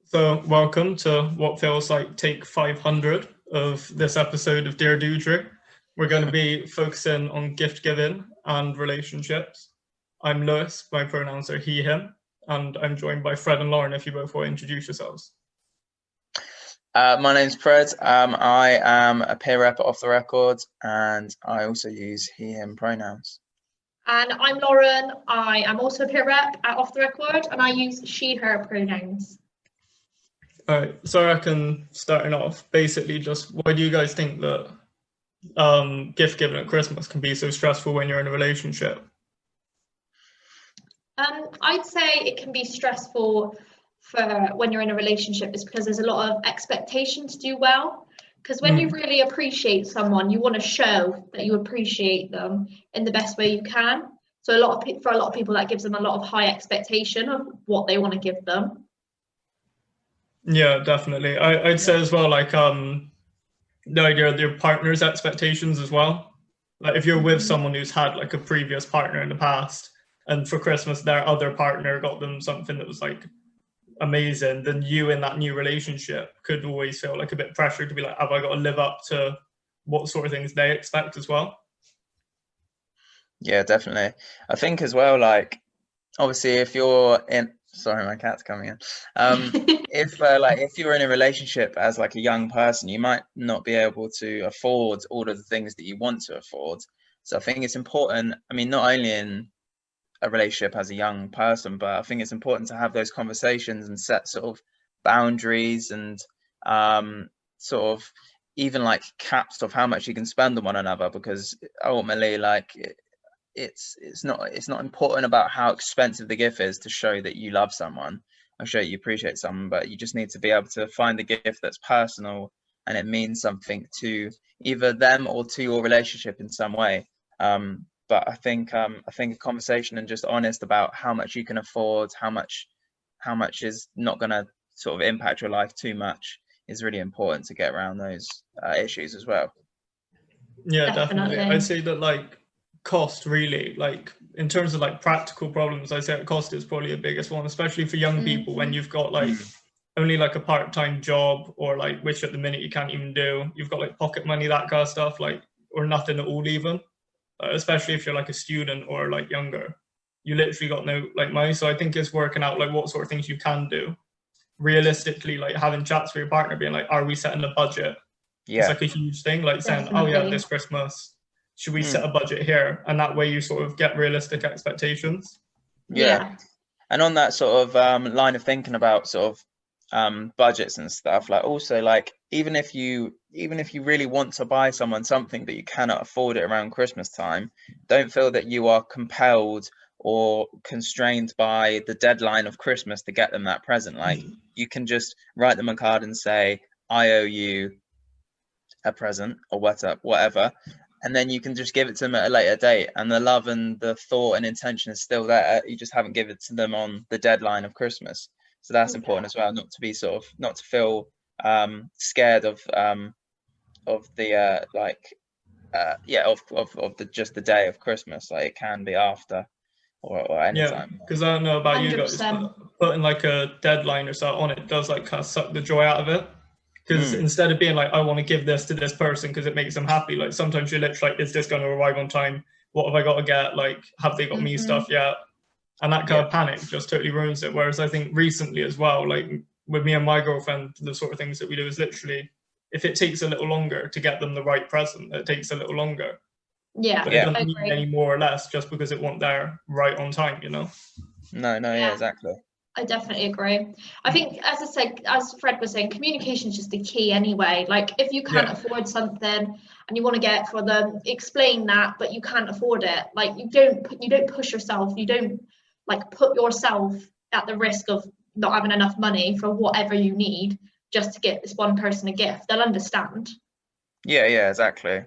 So, welcome to what feels like take 500 of this episode of Dear Dude-ry. We're going to be focusing on gift giving and relationships. I'm Lewis, my pronouns are he, him, and I'm joined by Fred and Lauryn, if you both want to introduce yourselves. My name's Fred. I am a peer rep at Off the Record, and I also use he, him pronouns. And I'm Lauryn. I am also a peer rep at Off the Record, and I use she, her pronouns. All right, so I reckon starting off, basically just why do you guys think that gift giving at Christmas can be so stressful when you're in a relationship? I'd say it can be stressful for when you're in a relationship is because there's a lot of expectation to do well. Because when you really appreciate someone, you want to show that you appreciate them in the best way you can. So for a lot of people, that gives them a lot of high expectation of what they want to give them. Yeah, definitely. I'd say as well, like the idea of your partner's expectations as well. Like if you're with someone who's had like a previous partner in the past, and for Christmas their other partner got them something that was like amazing, then you in that new relationship could always feel like a bit pressured to be like, have I got to live up to what sort of things they expect as well? Yeah, definitely. I think as well, like obviously if you're in, sorry, my cat's coming in. If you're in a relationship as like a young person, you might not be able to afford all of the things that you want to afford. So I think it's important. I mean, not only in a relationship as a young person, but I think it's important to have those conversations and set sort of boundaries and sort of even like caps of how much you can spend on one another, because ultimately like it's not important about how expensive the gift is to show that you love someone or show you appreciate someone, but you just need to be able to find the gift that's personal and it means something to either them or to your relationship in some way. But I think a conversation and just honest about how much you can afford, how much is not going to sort of impact your life too much is really important to get around those issues as well. Yeah, definitely. I'd say that like cost really, like in terms of like practical problems, I'd say cost is probably the biggest one, especially for young people when you've got like only like a part-time job or like which at the minute you can't even do. You've got like pocket money, that kind of stuff, like or nothing at all even. Especially if you're like a student or like younger, you literally got no like money. So I think it's working out like what sort of things you can do realistically, like having chats with your partner, being like, are we setting a budget? Yeah, it's like a huge thing, like saying, oh yeah, this Christmas should we set a budget here, and that way you sort of get realistic expectations. Yeah. And on that sort of line of thinking about sort of budgets and stuff, like also like even if you really want to buy someone something that you cannot afford it around Christmas time, don't feel that you are compelled or constrained by the deadline of Christmas to get them that present. Like you can just write them a card and say, I owe you a present or whatever, and then you can just give it to them at a later date, and the love and the thought and intention is still there. You just haven't given it to them on the deadline of Christmas. So that's important as well, not to be not to feel scared of the just the day of Christmas. Like it can be after or any time. Yeah, because I don't know about 100%. You guys, but putting like a deadline or so on it does like kind of suck the joy out of it. Because instead of being like, I want to give this to this person because it makes them happy, like sometimes you're literally like, is this going to arrive on time? What have I got to get? Like, have they got me stuff yet? And that kind of panic just totally ruins it. Whereas I think recently as well, like with me and my girlfriend, the sort of things that we do is literally, if it takes a little longer to get them the right present, it takes a little longer. Yeah, but it doesn't mean any more or less just because it won't there right on time, you know? Yeah, exactly. I definitely agree. I think, as I said, as Fred was saying, communication is just the key anyway. Like, if you can't afford something and you want to get it for them, explain that, but you can't afford it. Like, you don't push yourself. You don't like put yourself at the risk of not having enough money for whatever you need just to get this one person a gift. They'll understand. Yeah, exactly.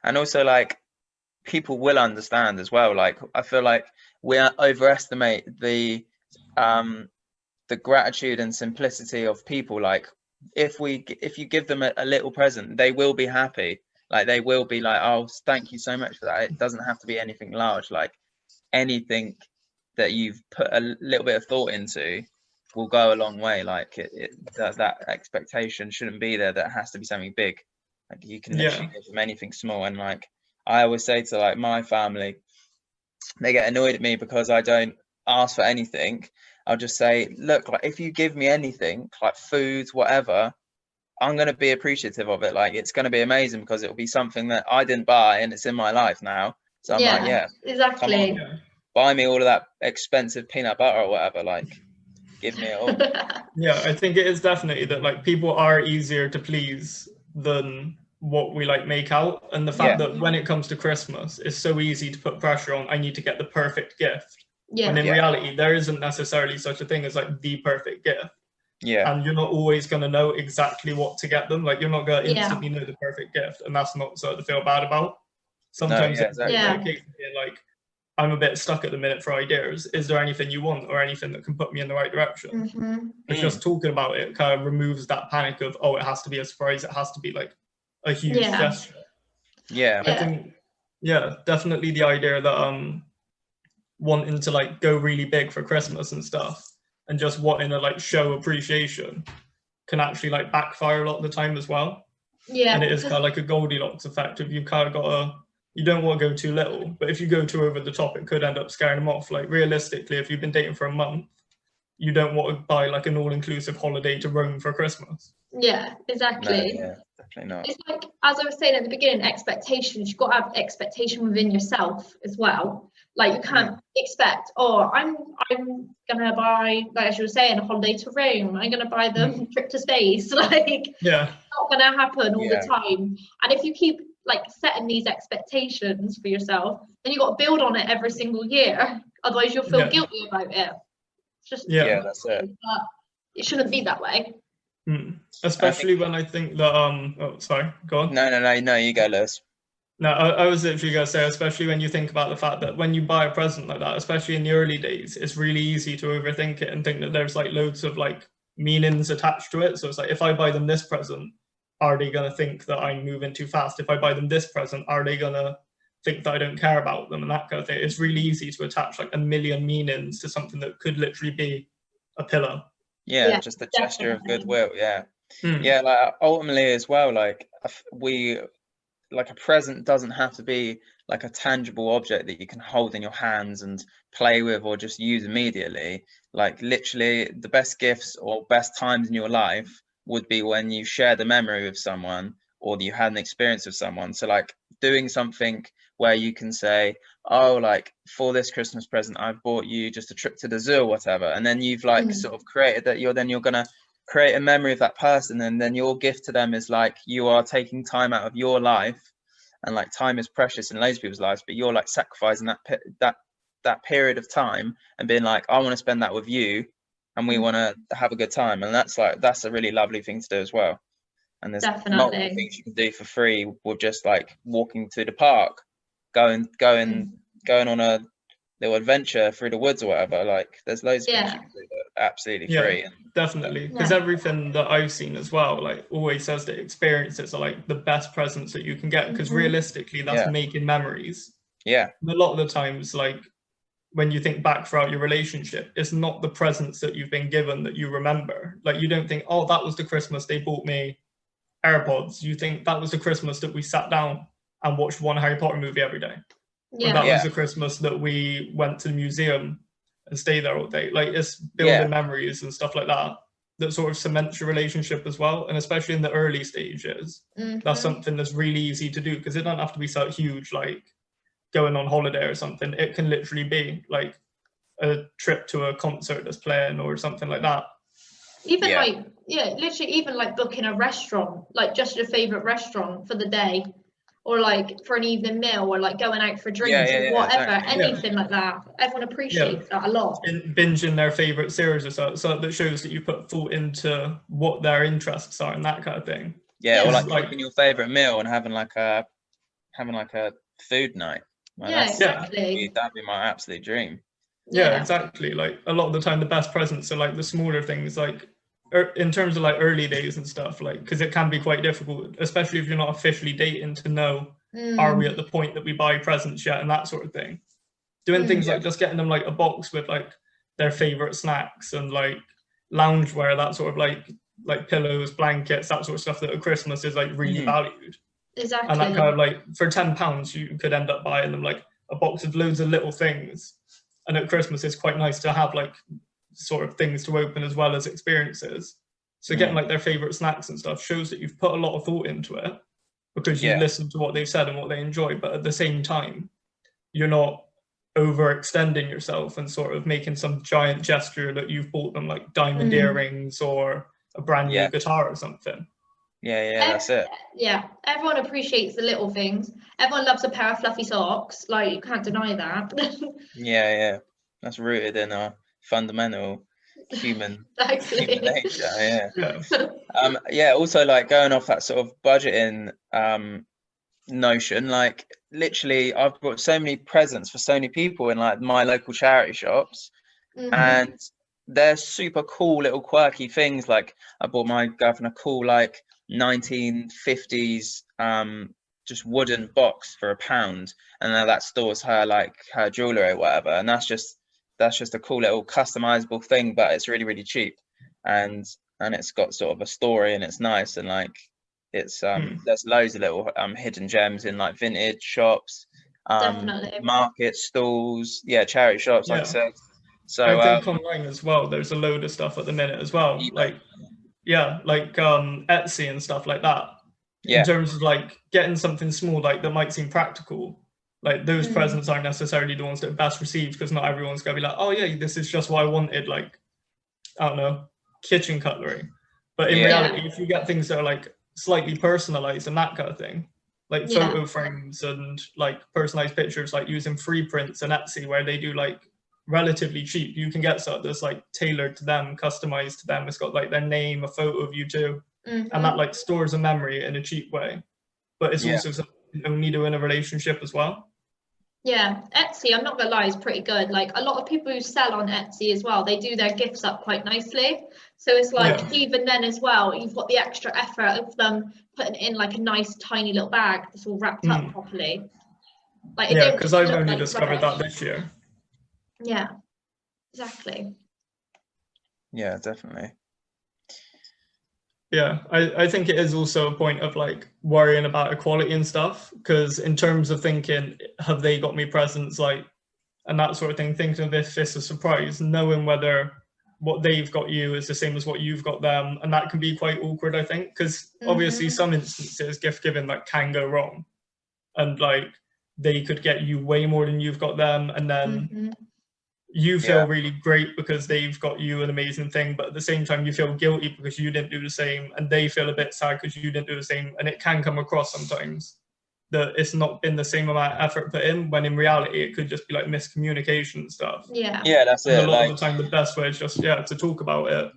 And also, like, people will understand as well. Like, I feel like we overestimate the gratitude and simplicity of people. Like if you give them a little present, they will be happy. Like they will be like, oh, thank you so much for that. It doesn't have to be anything large. Like anything that you've put a little bit of thought into will go a long way. Like that expectation shouldn't be there, that has to be something big. Like you can literally give them anything small. And like I always say to like my family, they get annoyed at me because I don't ask for anything. I'll just say, look, like if you give me anything, like food, whatever, I'm going to be appreciative of it. Like it's going to be amazing because it'll be something that I didn't buy and it's in my life now. So I'm like, yeah, exactly. Come on, buy me all of that expensive peanut butter or whatever. Like, give me it all. Yeah, I think it is definitely that like people are easier to please than what we like make out, and the fact that when it comes to Christmas, it's so easy to put pressure on. I need to get the perfect gift. When in reality, there isn't necessarily such a thing as like the perfect gift. And you're not always going to know exactly what to get them. Like you're not going to instantly know the perfect gift, and that's not something to feel bad about. Sometimes it's like, I'm a bit stuck at the minute for ideas. Is there anything you want or anything that can put me in the right direction? But just talking about it kind of removes that panic of, oh, it has to be a surprise. It has to be like a huge gesture. I think, definitely the idea that wanting to like go really big for Christmas and stuff, and just wanting to like show appreciation can actually like backfire a lot of the time as well. And it is kind of like a Goldilocks effect. If you kind of got you don't want to go too little, but if you go too over the top, it could end up scaring them off. Like realistically, if you've been dating for a month, you don't want to buy like an all-inclusive holiday to Rome for Christmas. Yeah, exactly. No, definitely not. It's like, as I was saying at the beginning, expectations. You've got to have expectation within yourself as well. Like you can't expect, oh, I'm gonna buy, like as you were saying, a holiday to Rome. I'm gonna buy them a trip to space. Like it's not gonna happen all the time. And if you keep like setting these expectations for yourself, then you got to build on it every single year. Otherwise, you'll feel guilty about it. It's just that's it. But it shouldn't be that way. Especially when I think that oh, sorry, go on. No, you go, Lewis. No, I was literally going to say, especially when you think about the fact that when you buy a present like that, especially in the early days, it's really easy to overthink it and think that there's like loads of like meanings attached to it. So it's like, if I buy them this present, are they going to think that I'm moving too fast? If I buy them this present, are they going to think that I don't care about them and that kind of thing? It's really easy to attach like a million meanings to something that could literally be a pillow. Yeah, just a gesture of goodwill. Yeah, like ultimately as well, like like a present doesn't have to be like a tangible object that you can hold in your hands and play with or just use immediately. Like literally the best gifts or best times in your life would be when you share the memory with someone or you had an experience with someone. So like doing something where you can say, oh, like for this Christmas present, I've bought you just a trip to the zoo or whatever. And then you've like sort of created that you're going to create a memory of that person, and then your gift to them is like you are taking time out of your life, and like time is precious in loads of people's lives, but you're like sacrificing that period of time and being like, I want to spend that with you and we want to have a good time. And that's a really lovely thing to do as well. And there's multiple things you can do for free with just like walking to the park, going on a little adventure through the woods or whatever. Like there's loads of things you can do that are absolutely free. Definitely, because everything that I've seen as well like always says that experiences are like the best presents that you can get, because realistically that's making memories. And a lot of the times, like when you think back throughout your relationship, it's not the presents that you've been given that you remember. Like you don't think, oh, that was the Christmas they bought me AirPods. You think that was the Christmas that we sat down and watched one Harry Potter movie every day. Or that was the Christmas that we went to the museum and stayed there all day. Like it's building memories and stuff like that sort of cements your relationship as well. And especially in the early stages, that's something that's really easy to do, because it doesn't have to be so huge, like going on holiday or something. It can literally be like a trip to a concert that's playing or something like that. Even literally even like booking a restaurant, like just your favorite restaurant for the day, or like for an evening meal, or like going out for drinks or whatever, anything like that. Everyone appreciates that a lot. Binging their favorite series or so that shows that you put thought into what their interests are and that kind of thing. Or like cooking your favorite meal and having like a food night. Like exactly. That'd be my absolute dream. Exactly. Like a lot of the time the best presents are like the smaller things, like in terms of like early days and stuff, like because it can be quite difficult, especially if you're not officially dating, to know are we at the point that we buy presents yet and that sort of thing. Doing things like just getting them like a box with like their favorite snacks and like loungewear, that sort of like pillows, blankets, that sort of stuff that at Christmas is like really valued. Exactly. And that kind of like for £10 you could end up buying them like a box of loads of little things. And at Christmas it's quite nice to have like sort of things to open as well as experiences. So getting like their favorite snacks and stuff shows that you've put a lot of thought into it, because you listen to what they've said and what they enjoy, but at the same time you're not overextending yourself and sort of making some giant gesture that you've bought them like diamond earrings or a brand new guitar or something. Yeah, that's it. Yeah, everyone appreciates the little things. Everyone loves a pair of fluffy socks. Like, you can't deny that. Yeah. That's rooted in our fundamental human nature. Yeah. Also, like, going off that sort of budgeting notion, like, literally, I've bought so many presents for so many people in like my local charity shops, and they're super cool little quirky things. Like, I bought my girlfriend a cool like 1950s just wooden box for £1, and now that stores her like her jewelry or whatever, and that's just a cool little customizable thing, but it's really, really cheap, and it's got sort of a story, and it's nice, and like it's there's loads of little hidden gems in like vintage shops, market stalls, charity shops, like I said. So I think online as well there's a load of stuff at the minute as well, like Etsy and stuff like that. In terms of like getting something small like that might seem practical, like those presents aren't necessarily the ones that are best received, because not everyone's gonna be like, oh yeah, this is just what I wanted, like, I don't know, kitchen cutlery. But in reality, if you get things that are like slightly personalized and that kind of thing, like photo frames and like personalized pictures, like using free prints and Etsy, where they do like relatively cheap, you can get stuff that's like tailored to them, customized to them. It's got like their name, a photo of you too, and that like stores a memory in a cheap way, but it's also something you only do in a relationship as well. Etsy, I'm not gonna lie, is pretty good. Like, a lot of people who sell on Etsy as well, they do their gifts up quite nicely, so it's like even then as well, you've got the extra effort of them putting it in like a nice tiny little bag that's all wrapped up properly. Like, because I've only discovered that this year. Yeah, exactly. Yeah, definitely. Yeah, I think it is also a point of like worrying about equality and stuff, because in terms of thinking, have they got me presents, like, and that sort of thing, thinking of if it's a surprise, knowing whether what they've got you is the same as what you've got them, and that can be quite awkward, I think, because obviously some instances gift giving like can go wrong, and like they could get you way more than you've got them, and then you feel really great because they've got you an amazing thing, but at the same time you feel guilty because you didn't do the same, and they feel a bit sad because you didn't do the same, and it can come across sometimes that it's not been the same amount of effort put in, when in reality it could just be like miscommunication and stuff. That's it. A lot of the time the best way is just to talk about it.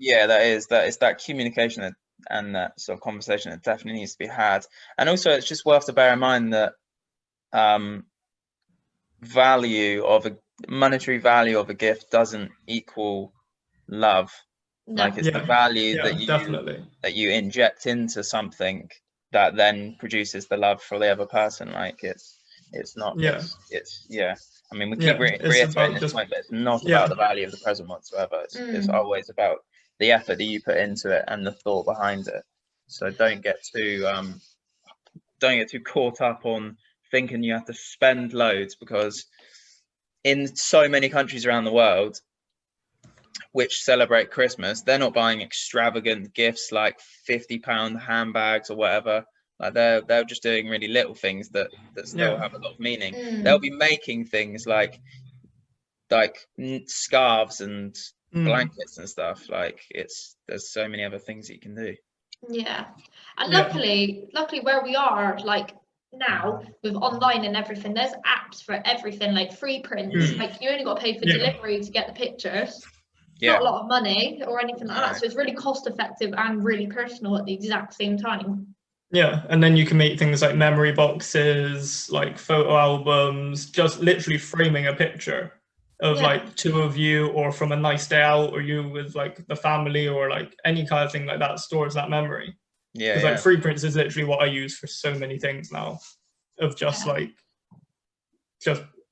That communication and that sort of conversation that definitely needs to be had. And also it's just worth to bear in mind that monetary value of a gift doesn't equal love. Like, it's the value that you inject into something that then produces the love for the other person. Like, it's not I mean, we keep reiterating this point, but it's not about the value of the present whatsoever. It's always about the effort that you put into it and the thought behind it. So don't get too caught up on thinking you have to spend loads, because in so many countries around the world which celebrate Christmas, they're not buying extravagant gifts like £50 handbags or whatever. Like, they're just doing really little things that still have a lot of meaning. They'll be making things like scarves and blankets and stuff. Like, there's so many other things that you can do. And luckily where we are, like, now with online and everything, there's apps for everything, like free prints. Like, you only got to pay for delivery to get the pictures. Not a lot of money or anything like that, so it's really cost effective and really personal at the exact same time. And then you can make things like memory boxes, like photo albums, just literally framing a picture of like two of you, or from a nice day out, or you with like the family, or like any kind of thing like that stores that memory. Because like free prints is literally what I use for so many things now, of just like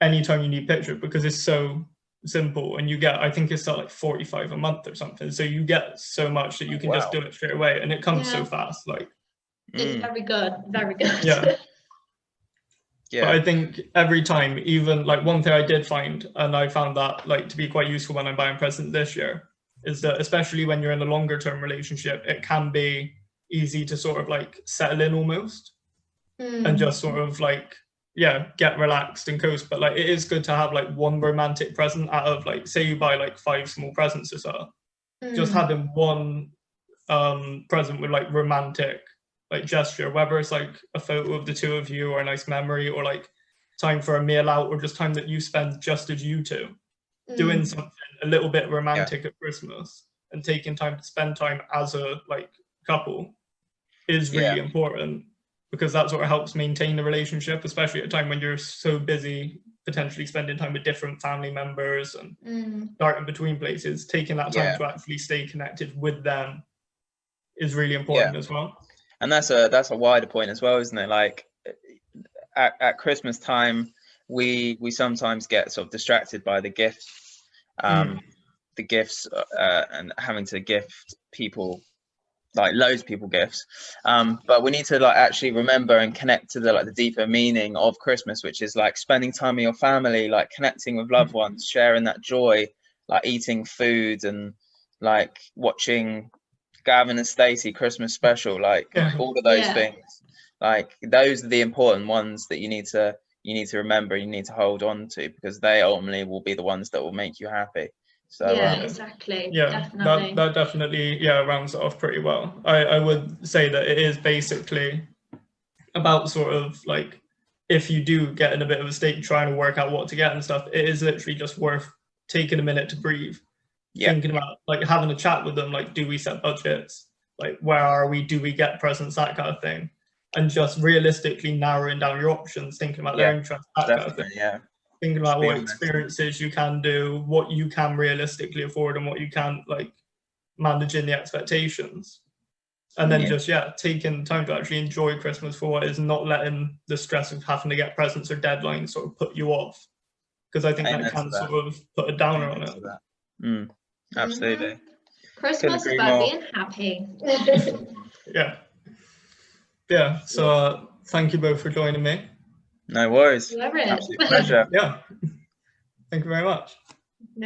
anytime you need picture, because it's so simple, and you get, I think it's like 45 a month or something, so you get so much that you can just do it straight away, and it comes so fast. Like, it's very good, very good. Yeah. Yeah. But I think every time, even like one thing I did find, and I found that like to be quite useful when I'm buying presents this year, is that especially when you're in a longer term relationship, it can be easy to sort of like settle in almost, and just sort of like, get relaxed and coast. But like, it is good to have like one romantic present out of, like, say you buy like 5 small presents or so, just having one present with like romantic like gesture, whether it's like a photo of the two of you, or a nice memory, or like time for a meal out, or just time that you spend just as you two, doing something a little bit romantic at Christmas, and taking time to spend time as a like couple is really important, because that sort of helps maintain the relationship, especially at a time when you're so busy potentially spending time with different family members and darting between places. Taking that time to actually stay connected with them is really important as well. And that's a wider point as well, isn't it? Like at Christmas time, we sometimes get sort of distracted by the gifts, and having to gift people, like loads of people gifts, but we need to like actually remember and connect to the deeper meaning of Christmas, which is like spending time with your family, like connecting with loved ones, sharing that joy, like eating food, and like watching Gavin and Stacey Christmas special, like all of those things. Like those are the important ones that you need to remember, you need to hold on to, because they ultimately will be the ones that will make you happy. So exactly. Definitely. That definitely rounds it off pretty well. I would say that it is basically about sort of like, if you do get in a bit of a state trying to work out what to get and stuff, it is literally just worth taking a minute to breathe, thinking about like having a chat with them, like, do we set budgets, like where are we, do we get presents, that kind of thing, and just realistically narrowing down your options, thinking about their interests, that kind of thing. Thinking about what experiences you can do, what you can realistically afford, and what you can like managing the expectations, and then just taking time to actually enjoy Christmas for what it is, not letting the stress of having to get presents or deadlines sort of put you off, because I think that can sort of put a downer on it. Absolutely. Christmas is about being happy. So thank you both for joining me. No worries. Absolute pleasure. Thank you very much.